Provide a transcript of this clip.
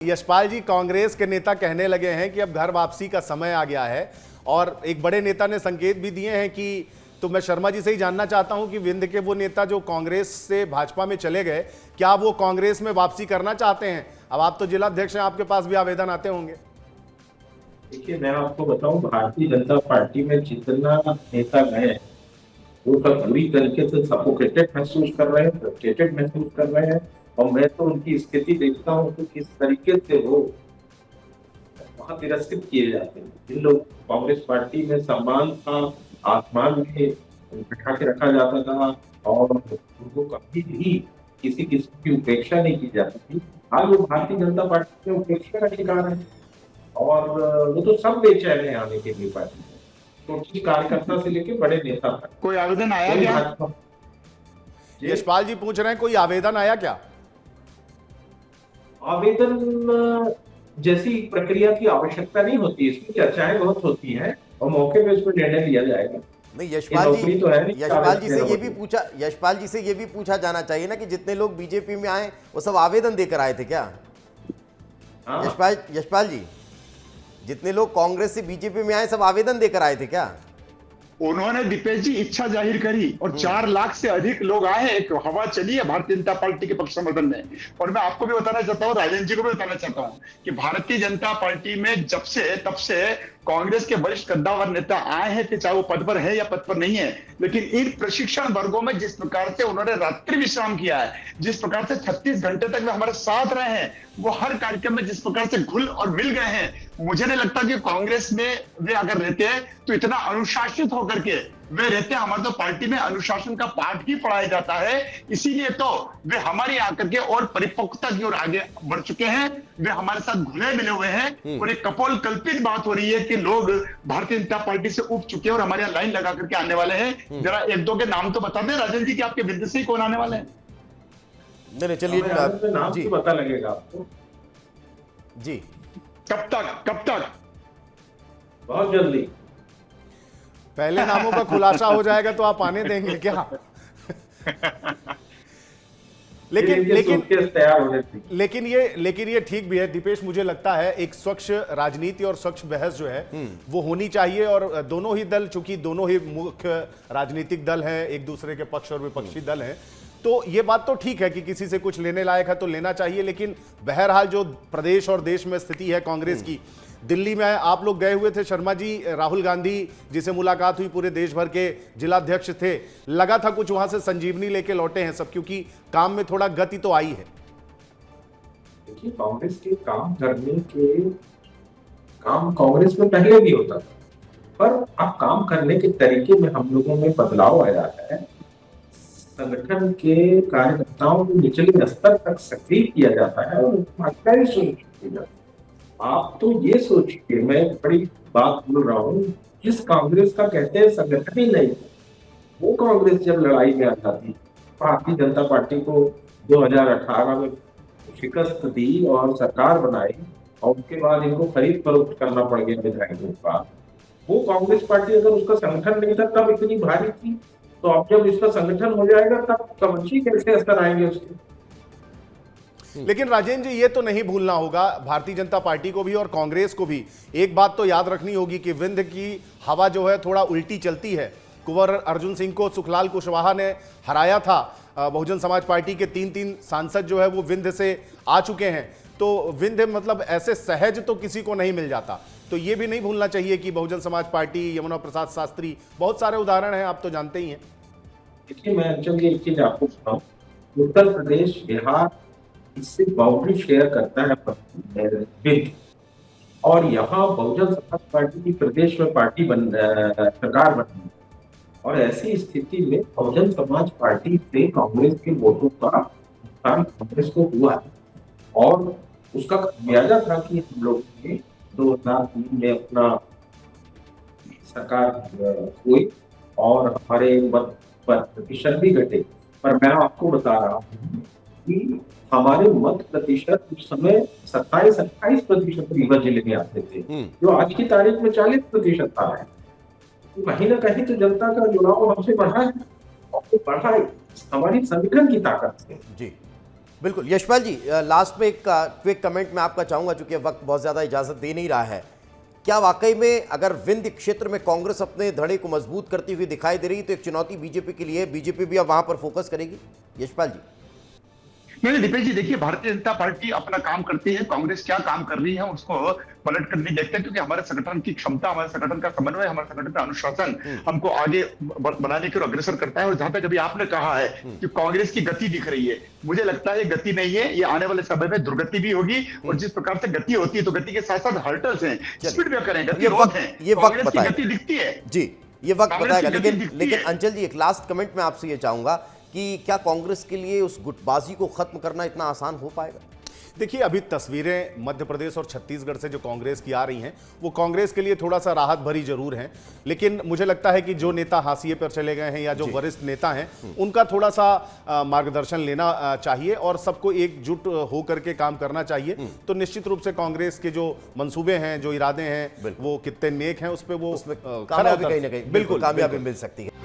यशपाल जी, कांग्रेस के नेता कहने लगे हैं कि अब घर वापसी का समय आ गया है और एक बड़े नेता ने संकेत भी दिए हैं कि तो मैं शर्मा जी से ही जानना चाहता हूं कि विंध्य के वो नेता जो कांग्रेस से भाजपा में चले गए, क्या वो कांग्रेस में वापसी करना चाहते हैं? अब आप तो जिला अध्यक्ष हैं, आपके पास भी आवेदन आते होंगे। देखिए, मैं आपको बताऊं, भारतीय जनता पार्टी में जितना नेता गए वो सब बुरी तरीके से सफोकेटेड महसूस कर रहे हैं, फ्रस्ट्रेटेड महसूस कर रहे हैं। और मैं तो उनकी स्थिति देखता हूँ कि किस तरीके से वो वहां तिरस्कृत किए जाते हैं। जिन लोग कांग्रेस पार्टी में सम्मान था, आसमान में बिठा के रखा जाता था और उनको कभी भी किसी किस्म की उपेक्षा नहीं की जाती थी, आज वो भारतीय जनता पार्टी में उपेक्षा का शिकार है। और वो तो सब बेचैन है आने के लिए पार्टी में, छोटे कार्यकर्ता से लेके बड़े नेता तक। कोई आवेदन आया कोई क्या? भाजपा यशपाल जी पूछ रहे हैं कोई आवेदन आया क्या? आवेदन जैसी प्रक्रिया की आवश्यकता नहीं होती, इसमें चर्चाएं बहुत होती हैं और मौके पे इसमें निर्णय लिया जाएगा। नहीं, ये यशपाल नौकरी जी, तो है नहीं, यशपाल जी से आवेदन ये भी पूछा, यशपाल जी से ये भी पूछा जाना चाहिए ना कि जितने लोग बीजेपी में आए वो सब आवेदन देकर आए थे क्या? हाँ। यशपाल जी, जितने लोग कांग्रेस से बीजेपी में आए सब आवेदन देकर आए थे क्या? उन्होंने दीपेश जी इच्छा जाहिर करी और 4 लाख से अधिक लोग आए हैं। एक हवा चली है भारतीय जनता पार्टी के पक्ष समर्थन में। और मैं आपको भी बताना चाहता हूँ, राजन जी को भी बताना चाहता हूँ कि भारतीय जनता पार्टी में जब से तब से कांग्रेस के वरिष्ठ कद्दावर नेता आए हैं, चाहे वो पद पर है या पद पर नहीं है, लेकिन इन प्रशिक्षण वर्गों में जिस प्रकार से उन्होंने रात्रि विश्राम किया है, जिस प्रकार से 36 घंटे तक वे हमारे साथ रहे हैं, वो हर कार्यक्रम में जिस प्रकार से घुल और मिल गए हैं, मुझे नहीं लगता कि कांग्रेस में वे अगर रहते हैं तो इतना अनुशासित होकर के वे रहते हैं। हमारे तो पार्टी में अनुशासन का पाठ ही पढ़ाया जाता है, इसीलिए तो वे हमारे आकर के और परिपक्वता की ओर आगे बढ़ चुके हैं। वे हमारे साथ घुले मिले हुए हैं और एक कपोल कल्पित बात हो रही है कि लोग भारतीय जनता पार्टी से उठ चुके हैं और हमारे यहाँ लाइन लगा करके आने वाले हैं। जरा एक दो के नाम तो बता दें राजन जी कि आपके विरुद्ध से कौन आने वाले हैं? नहीं, चलिए नाम जी तो पता लगेगा आपको जी। कब तक? बहुत जल्दी। पहले नामों का खुलासा हो जाएगा तो आप आने देंगे क्या? लेकिन ये ठीक भी है दीपेश, मुझे लगता है एक स्वच्छ राजनीति और स्वच्छ बहस जो है वो होनी चाहिए। और दोनों ही दल, चूंकि दोनों ही मुख्य राजनीतिक दल हैं, एक दूसरे के पक्ष और विपक्षी दल हैं, तो ये बात तो ठीक है कि किसी से कुछ लेने लायक है तो लेना चाहिए। लेकिन बहरहाल जो प्रदेश और देश में स्थिति है कांग्रेस की, दिल्ली में आप लोग गए हुए थे शर्मा जी, राहुल गांधी जिसे मुलाकात हुई पूरे देश भर के जिलाध्यक्ष थे, लगा था कुछ वहां से संजीवनी लेके लौटे हैं सब, क्योंकि काम में थोड़ा गति तो आई है। देखिए, कांग्रेस के काम करने के काम कांग्रेस में पहले भी होता था, पर अब काम करने के तरीके में हम लोगों में बदलाव आया है। संगठन के कार्यकर्ताओं को निचले स्तर तक सक्रिय किया जाता है और भागीदारी सुनिश्चित की जाती है। आप तो ये सोचिए, मैं बड़ी बात बोल रहा हूँ, जिस कांग्रेस का कहते हैं संगठन ही नहीं, वो कांग्रेस जब लड़ाई में आ जाती, भारतीय जनता पार्टी को 2018 में शिकस्त दी और सरकार बनाई और उसके बाद इनको खरीद फरोख्त करना पड़ गया विधायकों का, वो कांग्रेस पार्टी अगर उसका संगठन नहीं था तब इतनी भारी थी, तो अब जब इसका संगठन हो जाएगा तब समझिए कैसे असर आएंगे उसके। लेकिन राजेंद्र जी, ये तो नहीं भूलना होगा भारतीय जनता पार्टी को भी और कांग्रेस को भी, एक बात तो याद रखनी होगी कि विंध्य की हवा जो है थोड़ा उल्टी चलती है। कुंवर अर्जुन सिंह को सुखलाल कुशवाहा ने हराया था। बहुजन समाज पार्टी के 3 सांसद जो है वो विंध्य से आ चुके हैं, तो विंध्य मतलब ऐसे सहज तो किसी को नहीं मिल जाता। तो ये भी नहीं भूलना चाहिए कि बहुजन समाज पार्टी, यमुना प्रसाद शास्त्री, बहुत सारे उदाहरण हैं, आप तो जानते ही हैं। देखिए, मैं अंचल एक चीज आपको बताऊं, उत्तर प्रदेश, बिहार इससे बाउंड्री शेयर करता है और यहाँ बहुजन समाज पार्टी की प्रदेश में सरकार बनी और ऐसी स्थिति में बहुजन समाज पार्टी से कांग्रेस के वोटों का नुकसान कांग्रेस को हुआ है और उसका खामियाजा था कि हम लोग ने 2003 में अपना सरकार हुई और हमारे मत प्रतिशत भी घटे। पर मैं आपको बता रहा हूँ कि हमारे मत प्रतिशत उस समय 27-28% रीवा जिले में आते थे, जो आज की तारीख में 40% आ रहे हैं। तो कहीं ना कहीं तो जनता का जुड़ाव हमसे बढ़ा है और बढ़ा है हमारी संगठन की ताकत से। जी बिल्कुल। यशपाल जी, लास्ट में एक क्विक कमेंट मैं आपका चाहूंगा, चूंकि वक्त बहुत ज्यादा इजाजत दे नहीं रहा है। क्या वाकई में अगर विंध्य क्षेत्र में कांग्रेस अपने धड़े को मजबूत करती हुई दिखाई दे रही तो एक चुनौती बीजेपी के लिए, बीजेपी भी अब वहां पर फोकस करेगी? यशपाल जी। नहीं दीपेश जी, देखिए भारतीय जनता पार्टी अपना काम करती है, कांग्रेस क्या काम कर रही है उसको पलट कर नहीं देखते, क्योंकि हमारे संगठन की क्षमता, हमारे संगठन का समन्वय, हमारे संगठन का अनुशासन हमको आगे बनाने की ओर अग्रसर करता है। और जहां तक अभी आपने कहा है कि कांग्रेस की गति दिख रही है, मुझे लगता है ये गति नहीं है, ये आने वाले समय में दुर्गति भी होगी। और जिस प्रकार से गति होती है तो गति के साथ साथ हर्टल्स हैं, स्पीड ब्रेकर हैं, गतिरोध हैं, ये वक्त कांग्रेस की बताएगा गति दिखती है जी, ये वक्त कांग्रेस बताएगा। की गति लेकिन दिखती लेकिन है। अंचल जी, एक लास्ट कमेंट मैं आपसे ये चाहूंगा कि क्या कांग्रेस के लिए उस गुटबाजी को खत्म करना इतना आसान हो पाएगा? देखिए, अभी तस्वीरें मध्य प्रदेश और छत्तीसगढ़ से जो कांग्रेस की आ रही हैं, वो कांग्रेस के लिए थोड़ा सा राहत भरी जरूर हैं, लेकिन मुझे लगता है कि जो नेता हाशिए पर चले गए हैं या जो वरिष्ठ नेता हैं, उनका थोड़ा सा मार्गदर्शन लेना चाहिए और सबको एकजुट होकर के काम करना चाहिए। तो निश्चित रूप से कांग्रेस के जो मंसूबे हैं, जो इरादे हैं, वो कितने नेक हैं, उस पर वो कामयाबी कहीं ना कहीं बिल्कुल कामयाबी मिल सकती है।